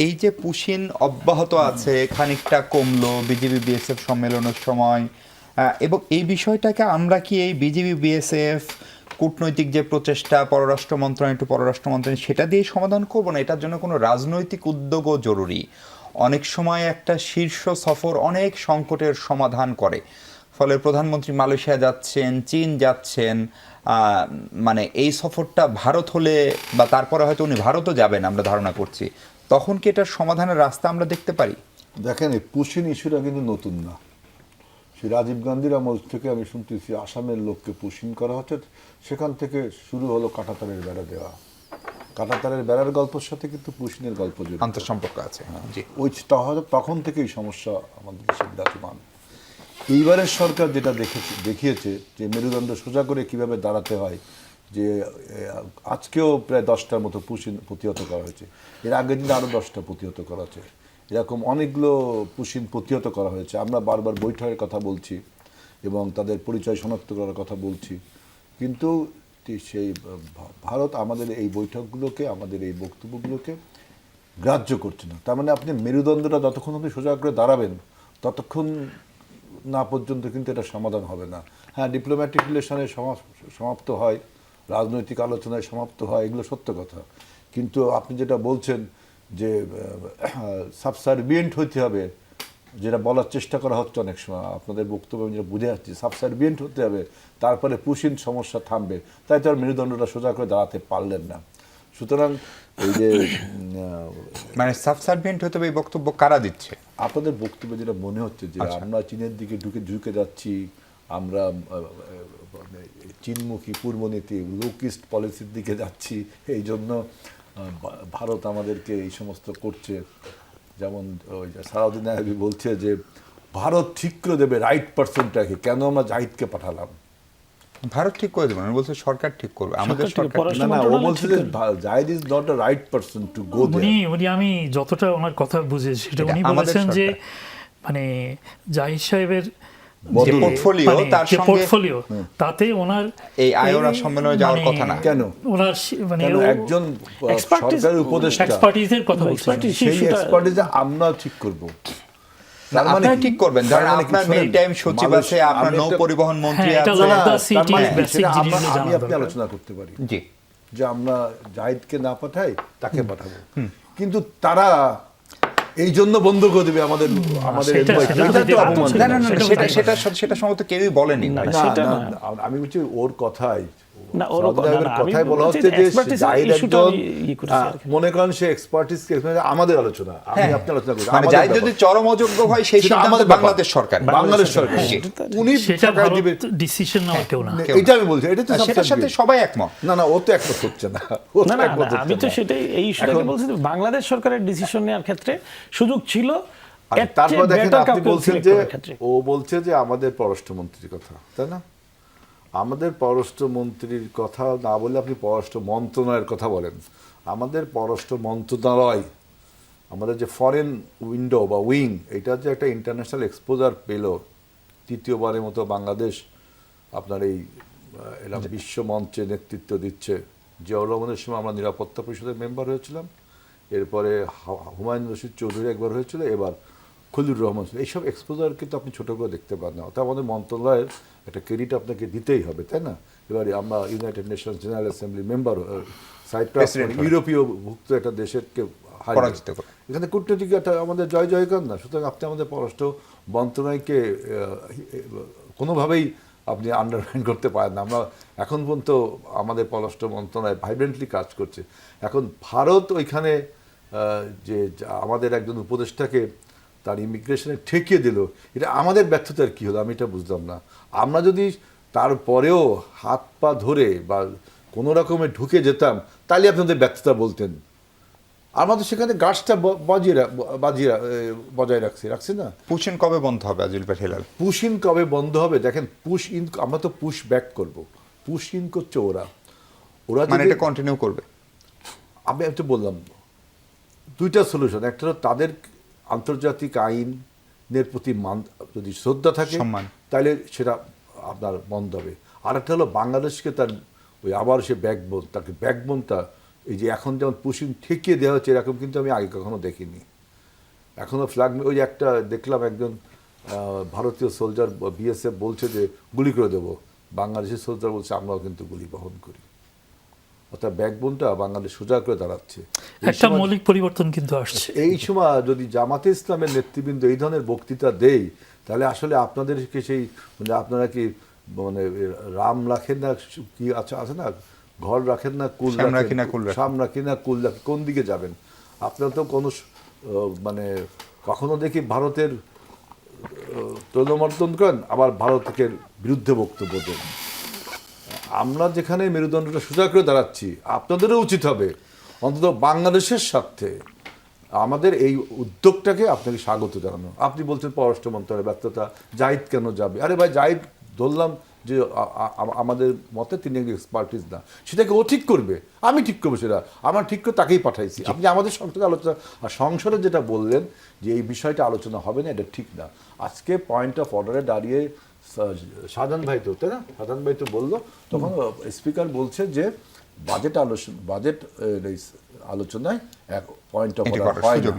এই যে পুশিন অব্যাহত আছে, খানিকটা কমলো বিজিবি বিএসএফ সম্মেলনের সময়, এবং এই বিষয়টাকে আমরা কি এই বিজিবি বিএসএফ কূটনৈতিক যে প্রচেষ্টা, পররাষ্ট্র মন্ত্রণালয় সেটা দিয়ে সমাধান করবো না? এটার জন্য কোনো রাজনৈতিক উদ্যোগও জরুরি। অনেক সময় একটা শীর্ষ সফর অনেক সংকটের সমাধান করে। ফলে প্রধানমন্ত্রী মালয়েশিয়া যাচ্ছেন, চীন যাচ্ছেন, মানে এই সফরটা ভারত হলে বা তারপরে হয়তো উনি ভারতও যাবেন আমরা ধারণা করছি, তখন কি এটার সমাধানের রাস্তা আমরা দেখতে পারি? দেখেন, এই পুশিন ইস্যুটা কিন্তু নতুন না। সে রাজীব গান্ধীর আমল থেকে আমি শুনতেছি আসামের লোককে পুশিন করা হচ্ছে, সেখান থেকে শুরু হলো কাঁটাতারের বেড়া দেওয়া। কাঁটাতারের বেড়ার গল্পের সাথে কিন্তু পুশিনের গল্প জড়িত, আন্তঃসম্পর্ক আছে। জি, ওই তখন থেকেই সমস্যা আমাদের দেশে বিরাজমান। এইবারের সরকার যেটা দেখিয়েছে যে মেরুদণ্ড সোজা করে কিভাবে দাঁড়াতে হয়, যে আজকেও প্রায় 10টার মতো পুশিন প্রতিহত করা হয়েছে, এর আগের দিন আরও 10টা প্রতিহত করা হয়েছে, এরকম অনেকগুলো পুশিন প্রতিহত করা হয়েছে। আমরা বারবার বৈঠকের কথা বলছি এবং তাদের পরিচয় শনাক্ত করার কথা বলছি, কিন্তু সেই ভারত আমাদের এই বৈঠকগুলোকে, আমাদের এই বক্তব্যগুলোকে গ্রাহ্য করছে না। তার মানে আপনি মেরুদণ্ডটা যতক্ষণ আপনি সোজা করে দাঁড়াবেন ততক্ষণ না পর্যন্ত কিন্তু এটা সমাধান হবে না। হ্যাঁ, ডিপ্লোম্যাটিক রিলেশনে সমাপ্ত হয়, রাজনৈতিক আলোচনায় সমাপ্ত হয়, এগুলো সত্য কথা, কিন্তু আপনি যেটা বলছেন যে সাবসার্ভিয়েন্ট হইতে হবে, যেটা বলার চেষ্টা করা হচ্ছে অনেক সময়, আপনাদের বক্তব্য আমি যেটা বুঝে যাচ্ছি, সাবসার্ভিয়েন্ট হতে হবে, তারপরে পুশিন সমস্যা থামবে, তাই তো আর মেরুদণ্ডটা সোজা করে দাঁড়াতে পারলেন না। সুতরাং এই যে মানে সাবসার্ভিয়েন্ট হতে হবে, এই বক্তব্য কারা দিচ্ছে? আপনাদের বক্তব্য যেটা মনে হচ্ছে যে আমরা চীনের দিকে ঢুকে যাচ্ছি, আমরা চীনমুখী পূর্বনীতি লোকিস্ট পলিসির দিকে যাচ্ছি, এই জন্য ভারত আমাদেরকে এই সমস্ত করছে। যেমন ওই সারাউদ্দিন আইবি বলছে যে ভারত ঠিক করে দেবে রাইট পার্সনটাকে, কেন আমরা জাহিদকে পাঠালাম? ভারত ঠিক করে দেবে, বলছে সরকার ঠিক করবে, আমাদের সরকার। না, ও বলছে যে Zahid is not the right person to go there. উনি আমি যতটা ওনার কথা বুঝেছি সেটা উনি বলেছেন যে মানে জাহিদ সাহেবের যে পোর্টফোলিও, তার সঙ্গে পোর্টফোলিও, তাতে ওনার এই আয়োরা সম্মেলনে যাওয়ার কথা না। কেন? ওনার মানে একজন সরকারি উপদেষ্টা এক্সপার্টিজের কথা বলছেন, সেই এক্সপার্টিজ আমরা ঠিক করব। আপনারা ঠিক করবেন, ধরেন আপনার মেরিটাইম সচিব আছে, আপনার নৌ পরিবহন মন্ত্রী আছে, আমি আপনি আলোচনা করতে পারি যে আমরা জাহিদকে না পাঠাই, তাকে পাঠাবো, কিন্তু তারা এই জন্য বন্ধ করে দেবে আমাদের সেটা সম্ভবত কেউই বলেনি। আমি বলছি ওর কথাই মনে করেন সে এক্সপার্টিস আমাদের আলোচনা, আমি আপনি আলোচনা করি, মানে যাই যদি চরম অযোগ্য হয় সেই সিদ্ধান্ত বাংলাদেশ সরকার উনি সেটা দিবে, ডিসিশন নাও কেউ না, এটা আমি বলছি। এটা তো সেটার সাথে সবাই একমত না, ও তো একমত হচ্ছে না। আমি তো সেটাই এই ইস্যুটাকে বলছি, বাংলাদেশ সরকারের ডিসিশন নেওয়ার ক্ষেত্রে সুযোগ ছিল। তারপর দেখেন আপনি বলছেন যে ও বলছে যে আমাদের পররাষ্ট্রমন্ত্রীর কথা, তাই না? আমাদের পররাষ্ট্রমন্ত্রীর কথা না বলে আপনি পররাষ্ট্র মন্ত্রণালয়ের কথা বলেন। আমাদের পররাষ্ট্র মন্ত্রণালয়, আমাদের যে ফরেন উইন্ডো বা উইং, এটা যে একটা ইন্টারন্যাশনাল এক্সপোজার পেল, তৃতীয়বারের মতো বাংলাদেশ আপনার এই বিশ্ব মঞ্চে নেতৃত্ব দিচ্ছে। জিয়াউর রহমানের সময় আমরা নিরাপত্তা পরিষদের মেম্বার হয়েছিলাম, এরপরে হুমায়ুন রশিদ চৌধুরী একবার হয়েছিল, এবার খলিলুর রহমান। এইসব এক্সপোজার কিন্তু আপনি ছোটো করে দেখতে পান না, অর্থাৎ আমাদের মন্ত্রণালয়ের একটা ক্রেডিট আপনাকে দিতেই হবে, তাই না? এবারে আমরা united nations general assembly member, Cyprus ইউরোপীয় ভুক্ত একটা দেশেরকে পরাজিত করে, এখানে কূটনৈতিক একটা আমাদের জয় জয়গান না। সুতরাং আপনি আমাদের পররাষ্ট্র মন্ত্রণালয়কে কোনোভাবেই আপনি আন্ডারমাইন করতে পারেন না। আমরা এখন পর্যন্ত আমাদের পররাষ্ট্র মন্ত্রণালয় ভাইব্রেন্টলি কাজ করছে। এখন ভারত ওইখানে যে আমাদের একজন উপদেষ্টাকে তার ইমিগ্রেশনে ঠেকিয়ে দিল, এটা আমাদের ব্যর্থতার কী হলো আমি এটা বুঝলাম না। আমরা যদি তারপরেও হাত পা ধরে বা কোনো রকমে ঢুকে যেতাম, তাহলে আপনাদের ব্যর্থতা বলতেন। আমাদের সেখানে গাছটা বজায় রাখছি না। পুশিন কবে বন্ধ হবে আজিল ভাই হেলাল? পুশিন কবে বন্ধ হবে? দেখেন, পুশ ইন, আমরা তো পুশ ব্যাক করবো, পুশ ইন করছে ওরা মানে এটা কন্টিনিউ করবে। আমি একটু বললাম দুইটা সলিউশন, একটা হলো তাদের আন্তর্জাতিক আইনের প্রতি যদি শ্রদ্ধা থাকে তাহলে সেটা আপনার বন্ধ হবে, আর একটা হলো বাংলাদেশকে তার ওই আবার সে ব্যাকবোন, তাকে ব্যাকবোনটা এই যে এখন যেমন পুশিং ঠেকিয়ে দেওয়া হচ্ছে এরকম কিন্তু আমি আগে কখনো দেখিনি। এখনো ফ্ল্যাগ, ওই যে একটা দেখলাম একজন ভারতীয় সোলজার বিএসএফ বলছে যে গুলি করে দেবো, বাংলাদেশের সোলজার বলছে আমরাও কিন্তু গুলি বহন করি। অর্থাৎ ব্যাকবোনটা বাংলাদেশ সোজা করে দাঁড়াচ্ছে। একটা মৌলিক পরিবর্তন কিন্তু আসছে। এই সময় যদি জামাতে ইসলামের নেতৃবৃন্দ এই ধরনের বক্তৃতা দেয়, তাহলে আসলে আপনাদেরকে সেই মানে আপনারা কি মানে রাম রাখেন না, কি আছে না, ঘর রাখেন না কুল শ্যাম রাখি না কুল রাখি। শাম রাখি না কুল রাখি, কোন দিকে যাবেন আপনারা? তো কোনো মানে কখনো দেখি ভারতের তৈলমর্দন করেন, আবার ভারতের বিরুদ্ধে বক্তব্য দেন। আমরা যেখানে মেরুদণ্ডটা সোজা করে দাঁড়াচ্ছি, আপনাদেরও উচিত হবে অন্তত বাংলাদেশের স্বার্থে আমাদের এই উদ্যোগটাকে আপনাকে স্বাগত জানানো। আপনি বলছেন পররাষ্ট্র মন্ত্রণালয়ের ব্যর্থতা, জাহিদ কেন যাবে? আরে ভাই, জাহিদ ধরলাম যে আমাদের মতে তিনি এক্সপার্টিস না, সেটাকে ও ঠিক করবে, আমি ঠিক করবো সেটা, আমার ঠিক করে তাকেই পাঠাইছি। আপনি আমাদের সংসদে আলোচনা, আর সংসদে যেটা বললেন যে এই বিষয়টা আলোচনা হবে না, এটা ঠিক না। আজকে পয়েন্ট অফ অর্ডারে দাঁড়িয়ে শাহজাহান ভাই তো, তাই না, শাহজাহান ভাই তো বললো, তখন স্পিকার বলছে যে বাজেট আলোচনায় এক পয়েন্ট অফ অর্ডার হয় না।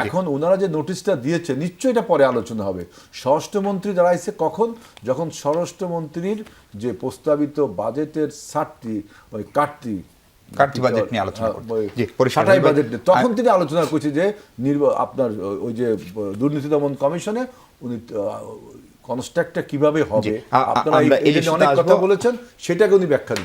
এখন ওনারা যে নোটিশটা দিয়েছে, নিশ্চয়ই এটা পরে আলোচনা হবে। স্বরাষ্ট্রমন্ত্রী দাঁড়াইছে কখন? যখন স্বরাষ্ট্রমন্ত্রীর যে প্রস্তাবিত বাজেটের ওই কাটতি বাজেট নিয়ে আলোচনা করতে। জি, পরিষ্কার ছাঁটাই বাজেট নিয়ে, তখন তিনি আলোচনা করছে যে আপনার ওই যে দুর্নীতি দমন কমিশনে উনি কনস্ট্রাক্টটা কিভাবে হবে, আপনারা এই নিয়ে অনেক কথা বলেছেন, সেটাকে উনি ব্যাখ্যা দিচ্ছেন।